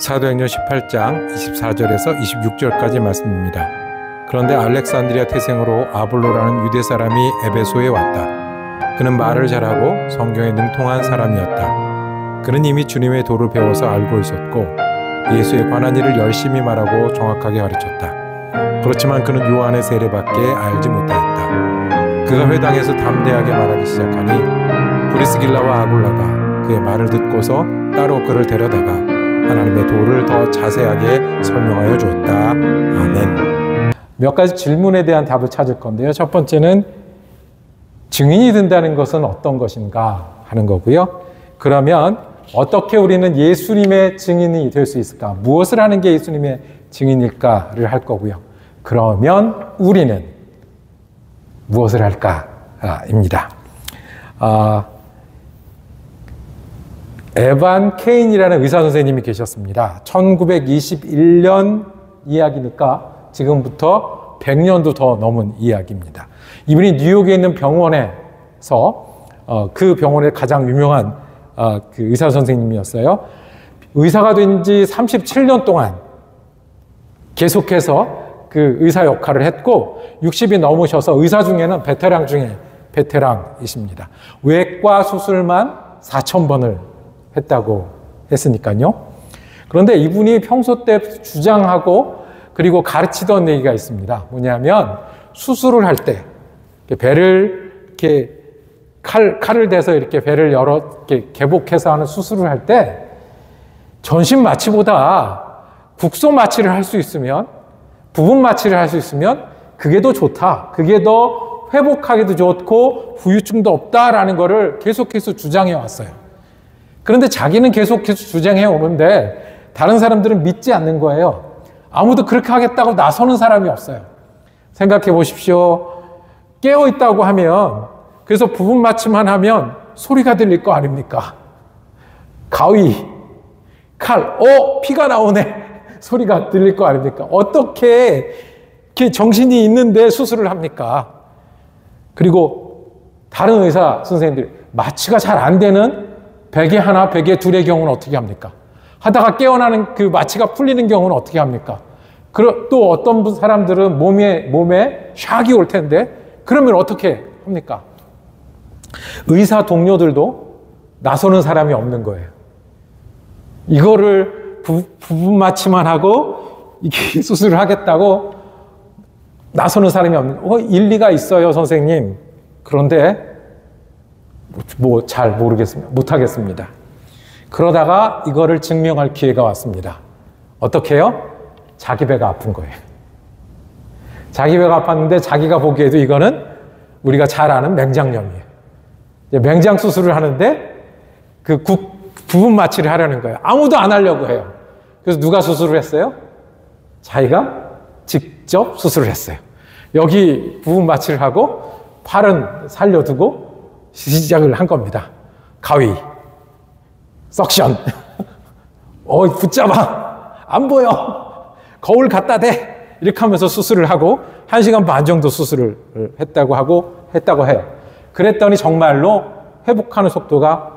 사도행전 18장 24절에서 26절까지 말씀입니다. 그런데 알렉산드리아 태생으로 아볼로라는 유대 사람이 에베소에 왔다. 그는 말을 잘하고 성경에 능통한 사람이었다. 그는 이미 주님의 도를 배워서 알고 있었고 예수에 관한 일을 열심히 말하고 정확하게 가르쳤다. 그렇지만 그는 요한의 세례밖에 알지 못하였다. 그가 회당에서 담대하게 말하기 시작하니 브리스길라와 아굴라가 그의 말을 듣고서 따로 그를 데려다가 하나님의 도를 더 자세하게 설명하여 주었다. 아멘. 몇 가지 질문에 대한 답을 찾을 건데요. 첫 번째는 증인이 된다는 것은 어떤 것인가 하는 거고요. 그러면 어떻게 우리는 예수님의 증인이 될 수 있을까? 무엇을 하는 게 예수님의 증인일까를 할 거고요. 그러면 우리는 무엇을 할까입니다. 에반 케인이라는 의사 선생님이 계셨습니다. 1921년 이야기니까 지금부터 100년도 더 넘은 이야기입니다. 이분이 뉴욕에 있는 병원에서 그 병원의 가장 유명한 그 의사 선생님이었어요. 의사가 된 지 37년 동안 계속해서 그 의사 역할을 했고 60이 넘으셔서 의사 중에는 베테랑 중에 베테랑이십니다. 외과 수술만 4,000번을 했다고 했으니까요. 그런데 이분이 평소 때 주장하고 그리고 가르치던 얘기가 있습니다. 뭐냐면 수술을 할 때 배를 이렇게 칼을 대서 이렇게 배를 이렇게 개복해서 하는 수술을 할 때 전신 마취보다 국소 마취를 할 수 있으면 부분 마취를 할 수 있으면 그게 더 좋다. 그게 더 회복하기도 좋고 후유증도 없다라는 거를 계속해서 주장해 왔어요. 그런데 자기는 계속해서 주장해 오는데 다른 사람들은 믿지 않는 거예요. 아무도 그렇게 하겠다고 나서는 사람이 없어요. 생각해 보십시오. 깨어 있다고 하면 그래서 부분 마취만 하면 소리가 들릴 거 아닙니까? 가위, 칼, 피가 나오네. 소리가 들릴 거 아닙니까? 어떻게 이렇게 정신이 있는데 수술을 합니까? 그리고 다른 의사 선생님들이 마취가 잘 안 되는 베개 하나, 베개 둘의 경우는 어떻게 합니까? 하다가 깨어나는 그 마취가 풀리는 경우는 어떻게 합니까? 또 어떤 사람들은 몸에 샥이 올 텐데 그러면 어떻게 합니까? 의사 동료들도 나서는 사람이 없는 거예요. 이거를 부분 마취만 하고 이게 수술을 하겠다고 나서는 사람이 없는 거예요. 일리가 있어요, 선생님. 그런데 잘 모르겠습니다. 못하겠습니다. 그러다가 이거를 증명할 기회가 왔습니다. 어떻게 해요? 자기 배가 아픈 거예요. 자기 배가 아팠는데 자기가 보기에도 이거는 우리가 잘 아는 맹장염이에요. 맹장 수술을 하는데 그 부분 마취를 하려는 거예요. 아무도 안 하려고 해요. 그래서 누가 수술을 했어요? 자기가 직접 수술을 했어요. 여기 부분 마취를 하고 팔은 살려두고 시작을 한 겁니다. 가위, 석션, 붙잡아, 안 보여, 거울 갖다 대, 이렇게 하면서 수술을 하고 1시간 반 정도 수술을 했다고 해요. 그랬더니 정말로 회복하는 속도가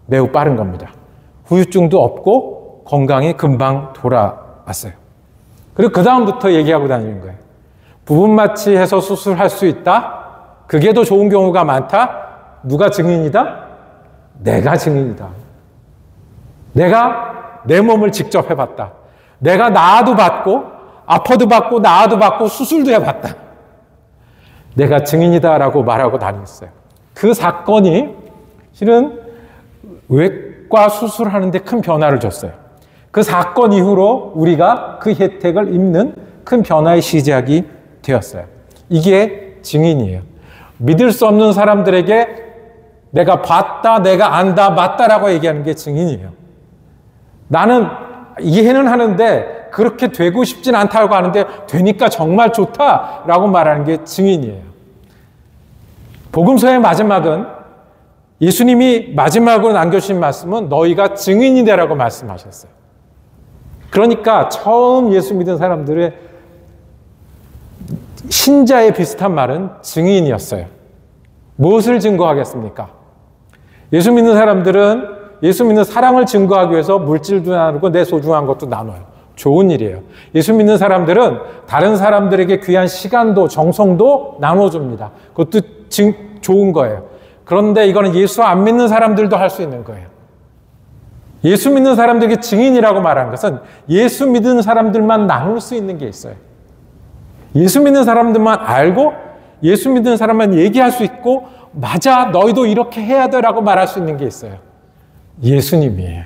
매우 빠른 겁니다. 후유증도 없고 건강이 금방 돌아왔어요. 그리고 그 다음부터 얘기하고 다니는 거예요. 부분 마취해서 수술할 수 있다? 그게 더 좋은 경우가 많다? 누가 증인이다? 내가 증인이다. 내가 내 몸을 직접 해봤다. 내가 나아도 받고 아파도 받고 나아도 받고 수술도 해봤다. 내가 증인이다라고 말하고 다녔어요. 그 사건이 실은 외과 수술하는데 큰 변화를 줬어요. 그 사건 이후로 우리가 그 혜택을 입는 큰 변화의 시작이 되었어요. 이게 증인이에요. 믿을 수 없는 사람들에게 내가 봤다, 내가 안다, 맞다라고 얘기하는 게 증인이에요. 나는 이해는 하는데 그렇게 되고 싶진 않다고 하는데 되니까 정말 좋다라고 말하는 게 증인이에요. 복음서의 마지막은 예수님이 마지막으로 남겨주신 말씀은 너희가 증인이 되라고 말씀하셨어요. 그러니까 처음 예수 믿은 사람들의 신자에 비슷한 말은 증인이었어요. 무엇을 증거하겠습니까? 예수 믿는 사람들은 예수 믿는 사랑을 증거하기 위해서 물질도 나누고 내 소중한 것도 나눠요. 좋은 일이에요. 예수 믿는 사람들은 다른 사람들에게 귀한 시간도 정성도 나눠줍니다. 그것도 좋은 거예요. 그런데 이거는 예수 안 믿는 사람들도 할 수 있는 거예요. 예수 믿는 사람들에게 증인이라고 말한 것은 예수 믿는 사람들만 나눌 수 있는 게 있어요. 예수 믿는 사람들만 알고 예수 믿는 사람만 얘기할 수 있고 맞아 너희도 이렇게 해야 돼 라고 말할 수 있는 게 있어요. 예수님이에요.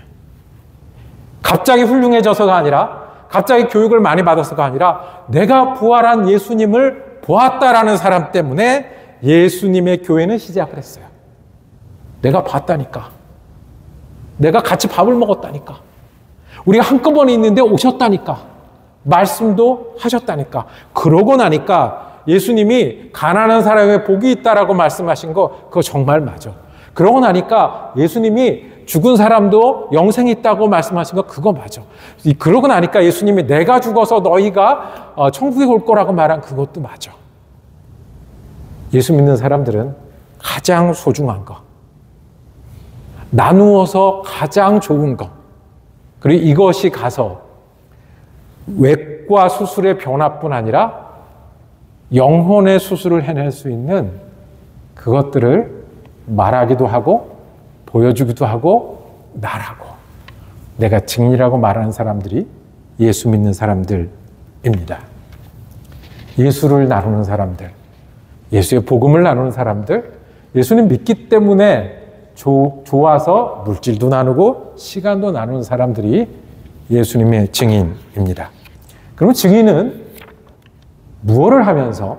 갑자기 훌륭해져서가 아니라 갑자기 교육을 많이 받아서가 아니라 내가 부활한 예수님을 보았다라는 사람 때문에 예수님의 교회는 시작을 했어요. 내가 봤다니까. 내가 같이 밥을 먹었다니까. 우리가 한꺼번에 있는데 오셨다니까. 말씀도 하셨다니까. 그러고 나니까 예수님이 가난한 사람에게 복이 있다라고 말씀하신 거 그거 정말 맞아. 그러고 나니까 예수님이 죽은 사람도 영생이 있다고 말씀하신 거 그거 맞아. 그러고 나니까 예수님이 내가 죽어서 너희가 천국에 올 거라고 말한 그것도 맞아. 예수 믿는 사람들은 가장 소중한 거, 나누어서 가장 좋은 것, 그리고 이것이 가서 외과 수술의 변화뿐 아니라 영혼의 수술을 해낼 수 있는 그것들을 말하기도 하고 보여주기도 하고 나라고 내가 증인이라고 말하는 사람들이 예수 믿는 사람들입니다. 예수를 나누는 사람들, 예수의 복음을 나누는 사람들, 예수님 믿기 때문에 좋아서 물질도 나누고 시간도 나누는 사람들이 예수님의 증인입니다. 그럼 증인은 무엇을 하면서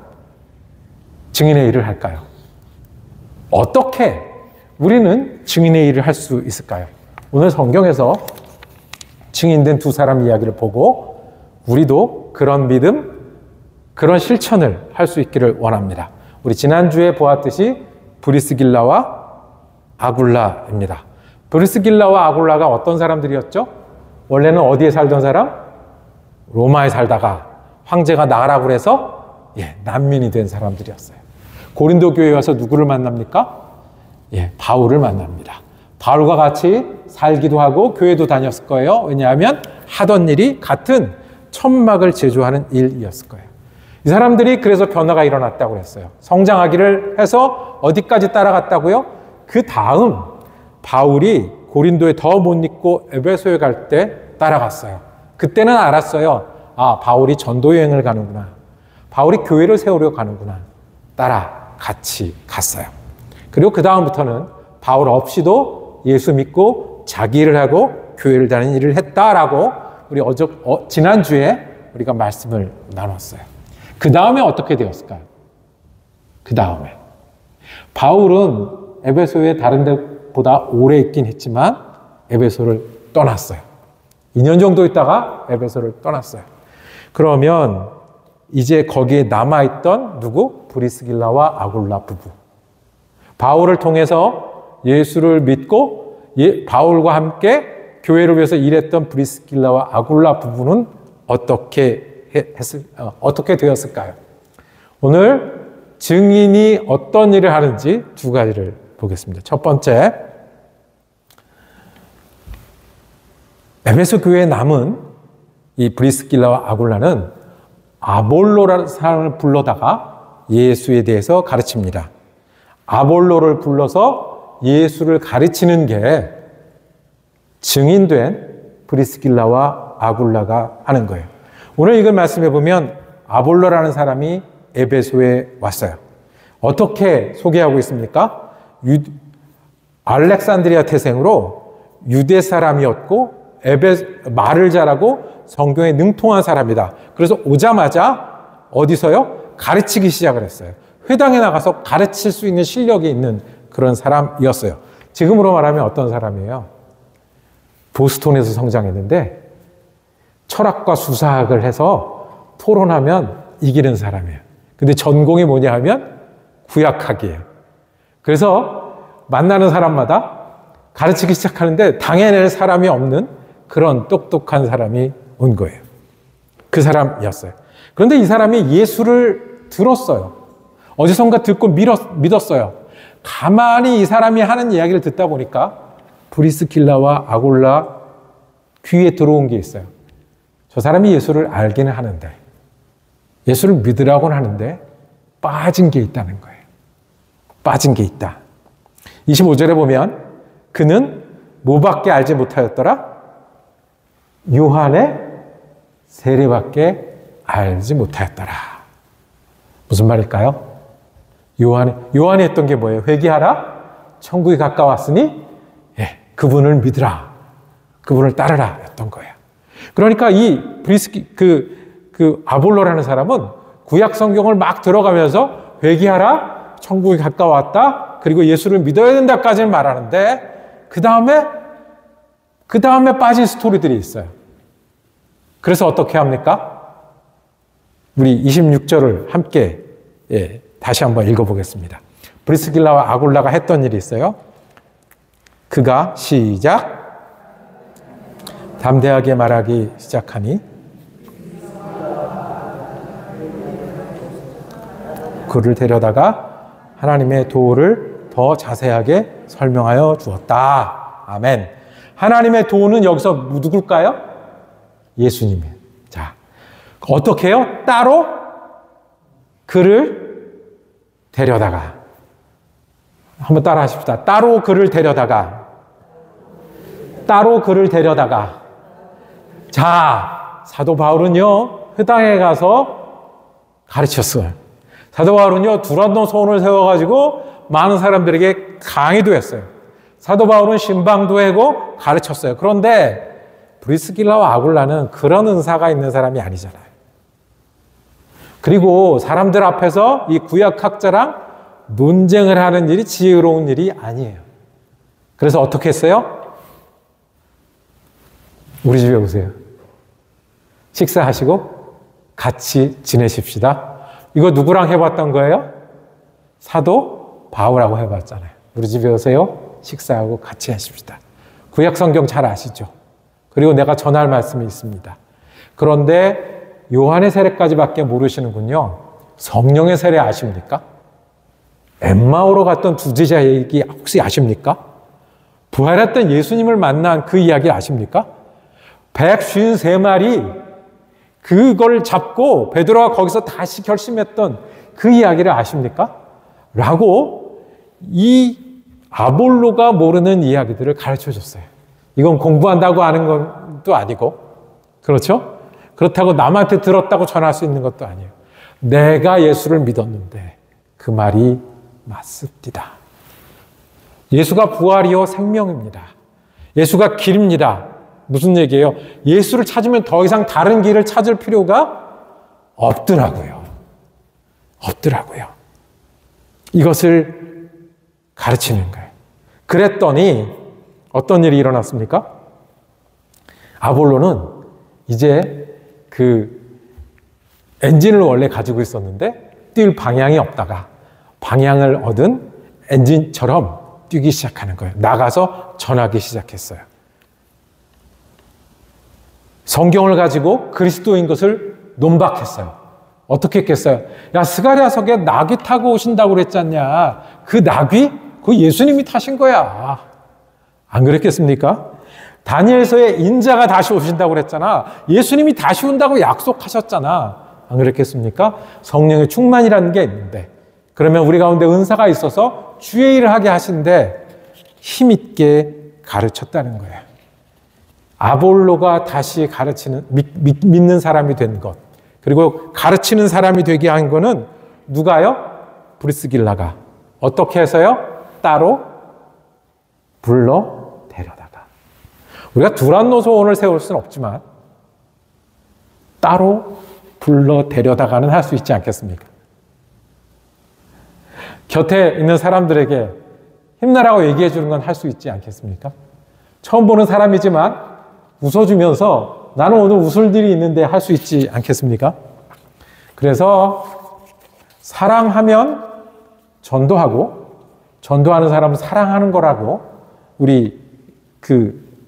증인의 일을 할까요? 어떻게 우리는 증인의 일을 할 수 있을까요? 오늘 성경에서 증인된 두 사람 이야기를 보고 우리도 그런 믿음, 그런 실천을 할 수 있기를 원합니다. 우리 지난주에 보았듯이 브리스길라와 아굴라입니다. 브리스길라와 아굴라가 어떤 사람들이었죠? 원래는 어디에 살던 사람? 로마에 살다가 황제가 나가라고 해서 난민이 된 사람들이었어요. 고린도 교회에 와서 누구를 만납니까? 바울을 만납니다. 바울과 같이 살기도 하고 교회도 다녔을 거예요. 왜냐하면 하던 일이 같은 천막을 제조하는 일이었을 거예요. 이 사람들이 그래서 변화가 일어났다고 그랬어요. 성장하기를 해서 어디까지 따라갔다고요? 그 다음 바울이 고린도에 더 못 있고 에베소에 갈 때 따라갔어요. 그때는 알았어요. 아, 바울이 전도 여행을 가는구나. 바울이 교회를 세우려 가는구나. 따라 같이 갔어요. 그리고 그 다음부터는 바울 없이도 예수 믿고 자기 일을 하고 교회를 다니는 일을 했다라고 우리 지난주에 우리가 말씀을 나눴어요. 그 다음에 어떻게 되었을까요? 그 다음에 바울은 에베소에 다른 데보다 오래 있긴 했지만 에베소를 떠났어요. 2년 정도 있다가 에베소를 떠났어요. 그러면 이제 거기에 남아있던 누구? 브리스길라와 아굴라 부부. 바울을 통해서 예수를 믿고 바울과 함께 교회를 위해서 일했던 브리스길라와 아굴라 부부는 어떻게 되었을까요? 오늘 증인이 어떤 일을 하는지 두 가지를 보겠습니다. 첫 번째, 에베소 교회에 남은 이 브리스길라와 아굴라는 아볼로라는 사람을 불러다가 예수에 대해서 가르칩니다. 아볼로를 불러서 예수를 가르치는 게 증인된 브리스길라와 아굴라가 하는 거예요. 오늘 이걸 말씀해 보면 아볼로라는 사람이 에베소에 왔어요. 어떻게 소개하고 있습니까? 알렉산드리아 태생으로 유대 사람이었고 말을 잘하고 성경에 능통한 사람이다. 그래서 오자마자 어디서요? 가르치기 시작을 했어요. 회당에 나가서 가르칠 수 있는 실력이 있는 그런 사람이었어요. 지금으로 말하면 어떤 사람이에요? 보스턴에서 성장했는데 철학과 수사학을 해서 토론하면 이기는 사람이에요. 근데 전공이 뭐냐 하면 구약학이에요. 그래서 만나는 사람마다 가르치기 시작하는데 당해낼 사람이 없는 그런 똑똑한 사람이 온 거예요. 그 사람이었어요. 그런데 이 사람이 예수를 들었어요. 어디선가 듣고 믿었어요. 가만히 이 사람이 하는 이야기를 듣다 보니까 브리스길라와 아굴라 귀에 들어온 게 있어요. 저 사람이 예수를 알기는 하는데, 예수를 믿으라고는 하는데 빠진 게 있다는 거예요. 빠진 게 있다. 25절에 보면 그는 뭐밖에 알지 못하였더라? 요한의 세례밖에 알지 못하였더라. 무슨 말일까요? 요한이 했던 게 뭐예요? 회개하라. 천국이 가까웠으니 그분을 믿으라. 그분을 따르라. 였던 거예요. 그러니까 이 아볼로라는 사람은 구약 성경을 막 들어가면서 회개하라. 천국이 가까웠다. 그리고 예수를 믿어야 된다까지는 말하는데 그 다음에 빠진 스토리들이 있어요. 그래서 어떻게 합니까? 우리 26절을 함께 다시 한번 읽어보겠습니다. 브리스길라와 아굴라가 했던 일이 있어요. 그가 시작 담대하게 말하기 시작하니 그를 데려다가 하나님의 도를 더 자세하게 설명하여 주었다. 아멘. 하나님의 도는 여기서 누굴까요? 예수님. 자, 어떻게 해요? 따로 그를 데려다가. 한번 따라 하십시다. 따로 그를 데려다가. 자, 사도 바울은요, 회당에 가서 가르쳤어요. 사도 바울은요, 두란노 소원을 세워가지고 많은 사람들에게 강의도 했어요. 사도 바울은 신방도 하고 가르쳤어요. 그런데 브리스길라와 아굴라는 그런 은사가 있는 사람이 아니잖아요. 그리고 사람들 앞에서 이 구약학자랑 논쟁을 하는 일이 지혜로운 일이 아니에요. 그래서 어떻게 했어요? 우리 집에 오세요. 식사하시고 같이 지내십시다. 이거 누구랑 해봤던 거예요? 사도 바울하고 해봤잖아요. 우리 집에 오세요. 식사하고 같이 하십시다. 구약 성경 잘 아시죠? 그리고 내가 전할 말씀이 있습니다. 그런데 요한의 세례까지밖에 모르시는군요. 성령의 세례 아십니까? 엠마오로 갔던 두 제자 얘기 혹시 아십니까? 부활했던 예수님을 만난 그 이야기 아십니까? 153마리 그걸 잡고 베드로가 거기서 다시 결심했던 그 이야기를 아십니까? 라고 이 아볼로가 모르는 이야기들을 가르쳐줬어요. 이건 공부한다고 아는 것도 아니고, 그렇죠? 그렇다고 남한테 들었다고 전할 수 있는 것도 아니에요. 내가 예수를 믿었는데 그 말이 맞습니다. 예수가 부활이요 생명입니다. 예수가 길입니다. 무슨 얘기예요? 예수를 찾으면 더 이상 다른 길을 찾을 필요가 없더라고요. 이것을 가르치는 거예요. 그랬더니 어떤 일이 일어났습니까? 아볼로는 이제 그 엔진을 원래 가지고 있었는데 뛸 방향이 없다가 방향을 얻은 엔진처럼 뛰기 시작하는 거예요. 나가서 전하기 시작했어요. 성경을 가지고 그리스도인 것을 논박했어요. 어떻게 했겠어요? 야, 스가랴서에 나귀 타고 오신다고 그랬잖냐. 그 나귀? 그거 예수님이 타신 거야. 안 그랬겠습니까? 다니엘서에 인자가 다시 오신다고 그랬잖아. 예수님이 다시 온다고 약속하셨잖아. 안 그랬겠습니까? 성령의 충만이라는 게 있는데, 그러면 우리 가운데 은사가 있어서 주의 일을 하게 하신데 힘있게 가르쳤다는 거예요. 아볼로가 다시 가르치는, 믿는 사람이 된 것, 그리고 가르치는 사람이 되게 한 거는 누가요? 브리스길라가. 어떻게 해서요? 따로 불러 데려다가. 우리가 두란노 소원을 세울 수는 없지만 따로 불러 데려다가는 할 수 있지 않겠습니까? 곁에 있는 사람들에게 힘내라고 얘기해 주는 건 할 수 있지 않겠습니까? 처음 보는 사람이지만 웃어주면서 나는 오늘 웃을 일이 있는데 할 수 있지 않겠습니까? 그래서 사랑하면 전도하고 전도하는 사람은 사랑하는 거라고 우리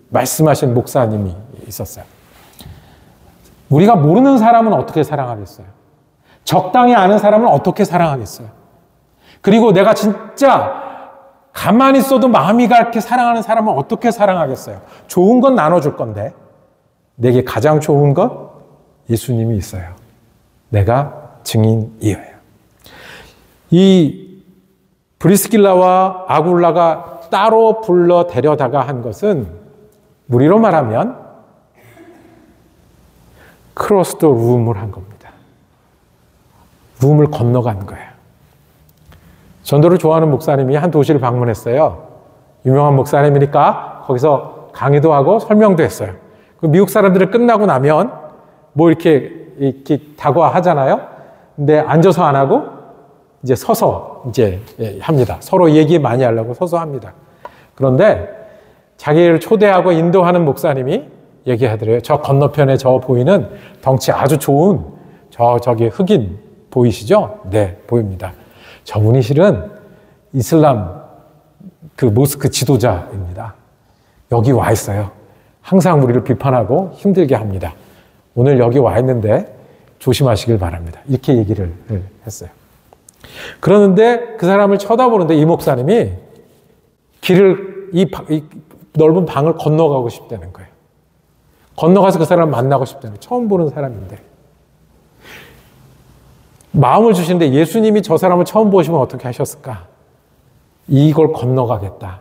말씀하신 목사님이 있었어요. 우리가 모르는 사람은 어떻게 사랑하겠어요? 적당히 아는 사람은 어떻게 사랑하겠어요? 그리고 내가 진짜 가만히 있어도 마음이 가게 사랑하는 사람은 어떻게 사랑하겠어요? 좋은 건 나눠줄 건데 내게 가장 좋은 것 예수님이 있어요. 내가 증인이에요. 이 브리스길라와 아굴라가 따로 불러 데려다가 한 것은 우리로 말하면 크로스 더 룸을 한 겁니다. 룸을 건너간 거예요. 전도를 좋아하는 목사님이 한 도시를 방문했어요. 유명한 목사님이니까 거기서 강의도 하고 설명도 했어요. 그 미국 사람들은 끝나고 나면 뭐 이렇게 다과하잖아요. 근데 앉아서 안 하고 이제 서서 이제 합니다. 서로 얘기 많이 하려고 서서 합니다. 그런데 자기를 초대하고 인도하는 목사님이 얘기하더래요. 저 건너편에 저 보이는 덩치 아주 좋은 저기 흑인 보이시죠? 네, 보입니다. 저분이 실은 이슬람 그 모스크 지도자입니다. 여기 와 있어요. 항상 우리를 비판하고 힘들게 합니다. 오늘 여기 와 있는데 조심하시길 바랍니다. 이렇게 얘기를 했어요. 그러는데 그 사람을 쳐다보는데 이 목사님이 길을 이 넓은 방을 건너가고 싶다는 거예요. 건너가서 그 사람을 만나고 싶다는 거예요. 처음 보는 사람인데. 마음을 주시는데 예수님이 저 사람을 처음 보시면 어떻게 하셨을까? 이걸 건너가겠다.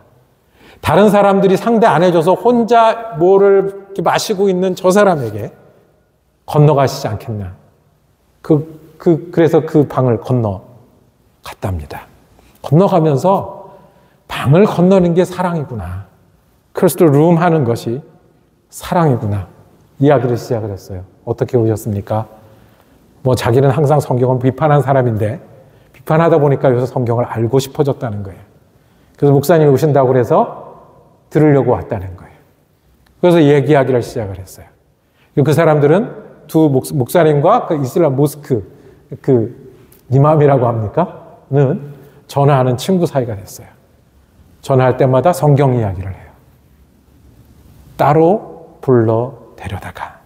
다른 사람들이 상대 안 해줘서 혼자 뭐를 이렇게 마시고 있는 저 사람에게 건너가시지 않겠나. 그래서 그 방을 건너갔답니다. 건너가면서 방을 건너는 게 사랑이구나. 크리스토 룸 하는 것이 사랑이구나. 이야기를 시작을 했어요. 어떻게 오셨습니까? 뭐 자기는 항상 성경을 비판한 사람인데 비판하다 보니까 요새 성경을 알고 싶어졌다는 거예요. 그래서 목사님이 오신다고 그래서 들으려고 왔다는 거예요. 그래서 이야기를 시작을 했어요. 그 사람들은 두 목사님과 그 이슬람 모스크 그 이맘이라고 합니까? 는 전화하는 친구 사이가 됐어요. 전화할 때마다 성경 이야기를 해요. 따로 불러 데려다가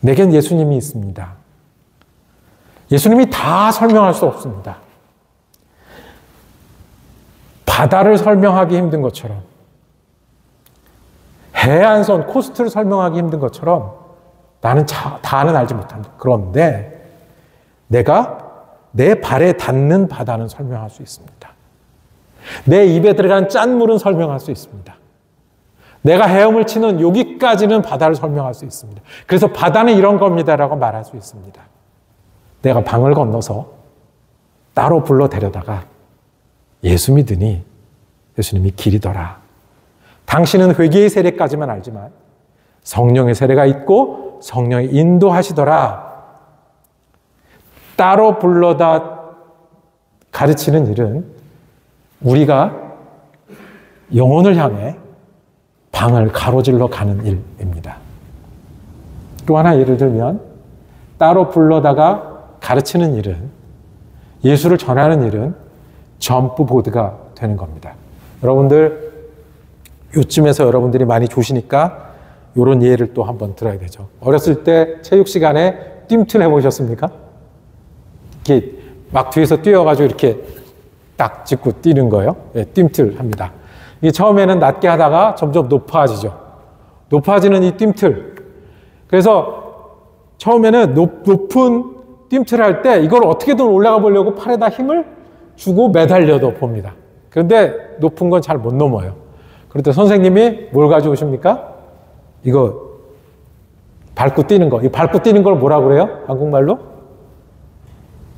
내겐 예수님이 있습니다. 예수님이 다 설명할 수 없습니다. 바다를 설명하기 힘든 것처럼 해안선 코스트를 설명하기 힘든 것처럼 나는 다는 알지 못합니다. 그런데 내가 내 발에 닿는 바다는 설명할 수 있습니다. 내 입에 들어간 짠물은 설명할 수 있습니다. 내가 헤엄을 치는 여기까지는 바다를 설명할 수 있습니다. 그래서 바다는 이런 겁니다라고 말할 수 있습니다. 내가 방을 건너서 따로 불러 데려다가 예수 믿으니 예수님이 길이더라. 당신은 회개의 세례까지만 알지만 성령의 세례가 있고 성령이 인도하시더라. 따로 불러다 가르치는 일은 우리가 영혼을 향해 방을 가로질러 가는 일입니다. 또 하나 예를 들면 따로 불러다가 가르치는 일은 예수를 전하는 일은 점프보드가 되는 겁니다. 여러분들 요쯤에서 여러분들이 많이 조시니까 이런 예를 또 한번 들어야 되죠. 어렸을 때 체육 시간에 뜀틀 해보셨습니까? 이렇게 막 뒤에서 뛰어가지고 이렇게 딱 짚고 뛰는 거예요. 네, 뜀틀 합니다. 이게 처음에는 낮게 하다가 점점 높아지죠. 높아지는 이 뜀틀. 그래서 처음에는 높은 뜀틀 할 때 이걸 어떻게든 올라가 보려고 팔에다 힘을 주고 매달려도 봅니다. 그런데 높은 건 잘 못 넘어요. 그럴 때 선생님이 뭘 가지고 오십니까? 이거 밟고 뛰는 거. 이 밟고 뛰는 걸 뭐라고 그래요? 한국말로?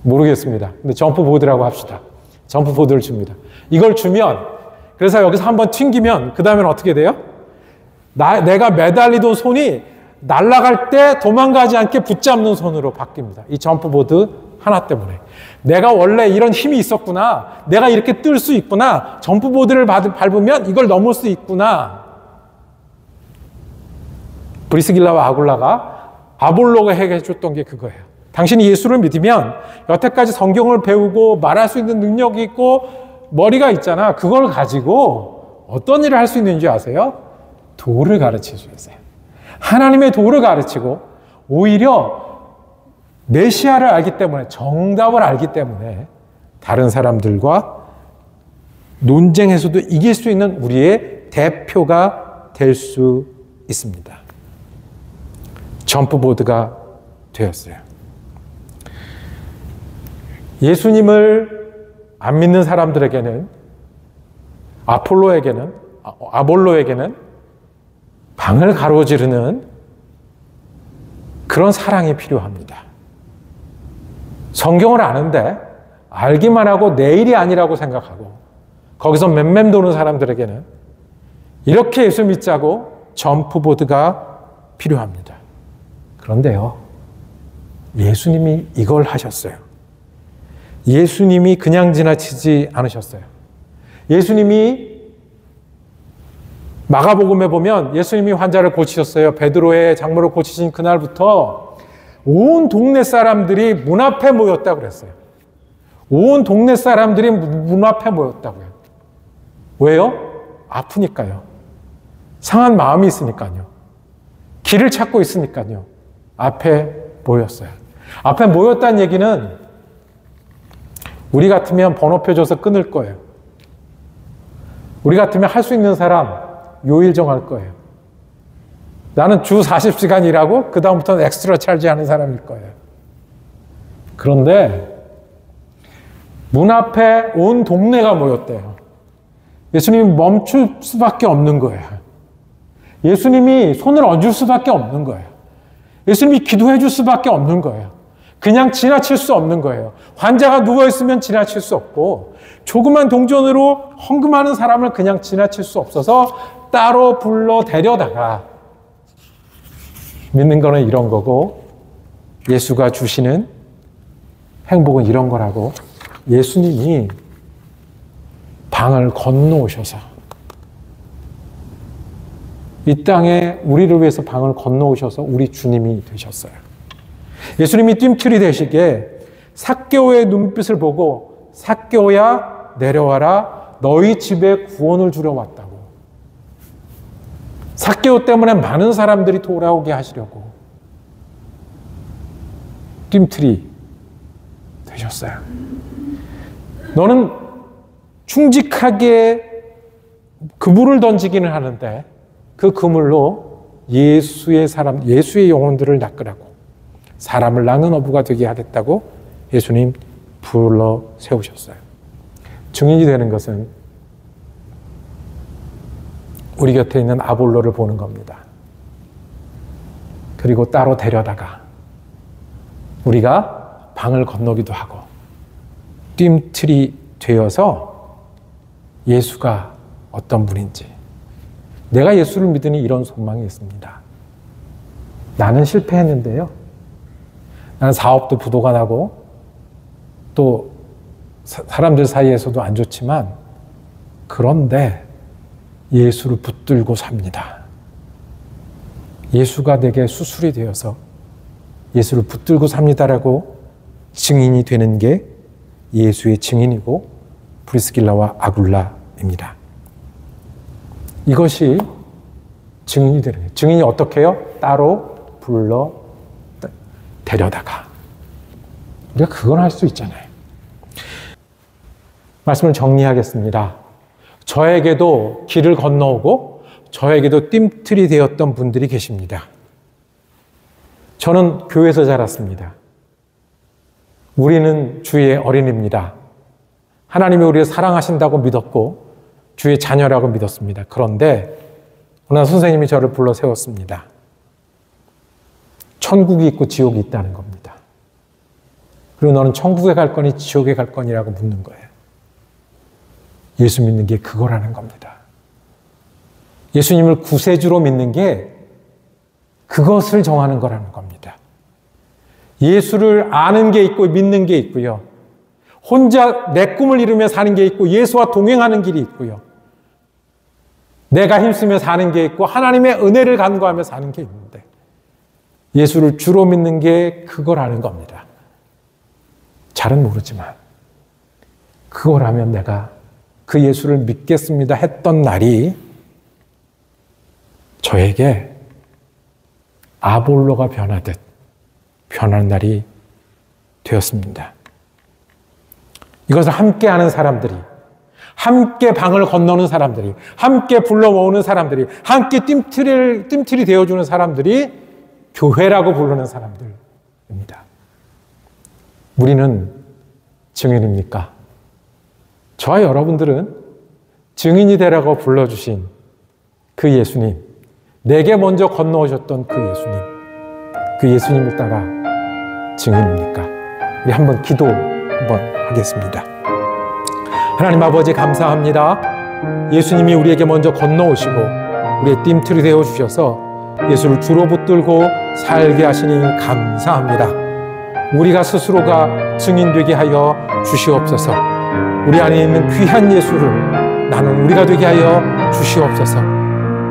모르겠습니다. 근데 점프보드라고 합시다. 점프보드를 줍니다. 이걸 주면 그래서 여기서 한번 튕기면 그 다음에는 어떻게 돼요? 내가 매달리던 손이 날아갈 때 도망가지 않게 붙잡는 손으로 바뀝니다. 이 점프보드 하나 때문에. 내가 원래 이런 힘이 있었구나. 내가 이렇게 뜰 수 있구나. 점프보드를 밟으면 이걸 넘을 수 있구나. 브리스길라와 아굴라가 아볼로가 해줬던 게 그거예요. 당신이 예수를 믿으면 여태까지 성경을 배우고 말할 수 있는 능력이 있고 머리가 있잖아. 그걸 가지고 어떤 일을 할 수 있는지 아세요? 도를 가르쳐 주세요. 하나님의 도를 가르치고 오히려 메시아를 알기 때문에 정답을 알기 때문에 다른 사람들과 논쟁에서도 이길 수 있는 우리의 대표가 될 수 있습니다. 점프보드가 되었어요. 예수님을 안 믿는 사람들에게는, 아볼로에게는 방을 가로지르는 그런 사랑이 필요합니다. 성경을 아는데 알기만 하고 내일이 아니라고 생각하고 거기서 맴맴 도는 사람들에게는 이렇게 예수 믿자고 점프보드가 필요합니다. 그런데요, 예수님이 이걸 하셨어요. 예수님이 그냥 지나치지 않으셨어요. 예수님이 마가복음에 보면 예수님이 환자를 고치셨어요. 베드로의 장모를 고치신 그날부터 온 동네 사람들이 문 앞에 모였다고 그랬어요. 온 동네 사람들이 문 앞에 모였다고요. 왜요? 아프니까요. 상한 마음이 있으니까요. 길을 찾고 있으니까요. 앞에 모였어요. 앞에 모였다는 얘기는 우리 같으면 번호표 줘서 끊을 거예요. 우리 같으면 할 수 있는 사람 요일 정할 거예요. 나는 주 40시간 일하고 그 다음부터는 엑스트라 찰지 하는 사람일 거예요. 그런데 문 앞에 온 동네가 모였대요. 예수님이 멈출 수밖에 없는 거예요. 예수님이 손을 얹을 수밖에 없는 거예요. 예수님이 기도해 줄 수밖에 없는 거예요. 그냥 지나칠 수 없는 거예요. 환자가 누워있으면 지나칠 수 없고 조그만 동전으로 헌금하는 사람을 그냥 지나칠 수 없어서 따로 불러 데려다가 믿는 거는 이런 거고 예수가 주시는 행복은 이런 거라고 예수님이 방을 건너오셔서 이 땅에 우리를 위해서 방을 건너오셔서 우리 주님이 되셨어요. 예수님이 뜀틀이 되시기에 삭개오의 눈빛을 보고 삭개오야 내려와라 너희 집에 구원을 주러 왔다고. 삭개오 때문에 많은 사람들이 돌아오게 하시려고 뜀틀이 되셨어요. 너는 충직하게 그물을 던지기는 하는데 그 그물로 예수의 영혼들을 낚으라고 사람을 낚는 어부가 되게 하겠다고 예수님 불러 세우셨어요. 증인이 되는 것은 우리 곁에 있는 아볼로를 보는 겁니다. 그리고 따로 데려다가 우리가 방을 건너기도 하고 뜀틀이 되어서 예수가 어떤 분인지 내가 예수를 믿으니 이런 소망이 있습니다. 나는 실패했는데요. 나는 사업도 부도가 나고 또 사람들 사이에서도 안 좋지만 그런데 예수를 붙들고 삽니다. 예수가 내게 수술이 되어서 예수를 붙들고 삽니다라고 증인이 되는 게 예수의 증인이고 브리스길라와 아굴라입니다. 이것이 증인이 되는 거예요. 증인이 어떻게 해요? 따로 불러 데려다가. 우리가 그걸 할 수 있잖아요. 말씀을 정리하겠습니다. 저에게도 길을 건너오고 저에게도 뜀틀이 되었던 분들이 계십니다. 저는 교회에서 자랐습니다. 우리는 주의 어린이입니다. 하나님이 우리를 사랑하신다고 믿었고 주의 자녀라고 믿었습니다. 그런데 어느 날 선생님이 저를 불러 세웠습니다. 천국이 있고 지옥이 있다는 겁니다. 그리고 너는 천국에 갈 거니 지옥에 갈 거니라고 묻는 거예요. 예수 믿는 게 그거라는 겁니다. 예수님을 구세주로 믿는 게 그것을 정하는 거라는 겁니다. 예수를 아는 게 있고 믿는 게 있고요. 혼자 내 꿈을 이루며 사는 게 있고 예수와 동행하는 길이 있고요. 내가 힘쓰며 사는 게 있고 하나님의 은혜를 간구하며 사는 게 있는데 예수를 주로 믿는 게 그거라는 겁니다. 잘은 모르지만 그거라면 내가 그 예수를 믿겠습니다 했던 날이 저에게 아볼로가 변하듯 변하는 날이 되었습니다. 이것을 함께하는 사람들이 함께 방을 건너는 사람들이, 함께 불러 모으는 사람들이, 함께 뜀틀이 되어주는 사람들이 교회라고 부르는 사람들입니다. 우리는 증인입니까? 저와 여러분들은 증인이 되라고 불러주신 그 예수님, 내게 먼저 건너오셨던 그 예수님을 따라 증인입니까? 우리 한번 기도 하겠습니다. 하나님 아버지 감사합니다. 예수님이 우리에게 먼저 건너오시고 우리의 뜀틀이 되어주셔서 예수를 주로 붙들고 살게 하시니 감사합니다. 우리가 스스로가 증인되게 하여 주시옵소서. 우리 안에 있는 귀한 예수를 나는 우리가 되게 하여 주시옵소서.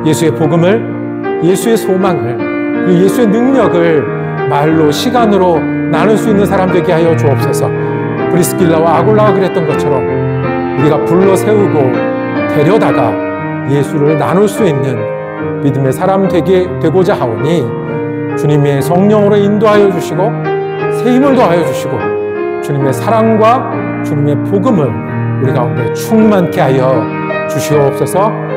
예수의 복음을, 예수의 소망을, 예수의 능력을 말로, 시간으로 나눌 수 있는 사람 되게 하여 주옵소서. 브리스길라와 아굴라가 그랬던 것처럼 우리가 불러 세우고 데려다가 예수를 나눌 수 있는 믿음의 사람 되고자 하오니 주님의 성령으로 인도하여 주시고 새 힘을 더하여 주시고 주님의 사랑과 주님의 복음을 우리 가운데 충만케 하여 주시옵소서.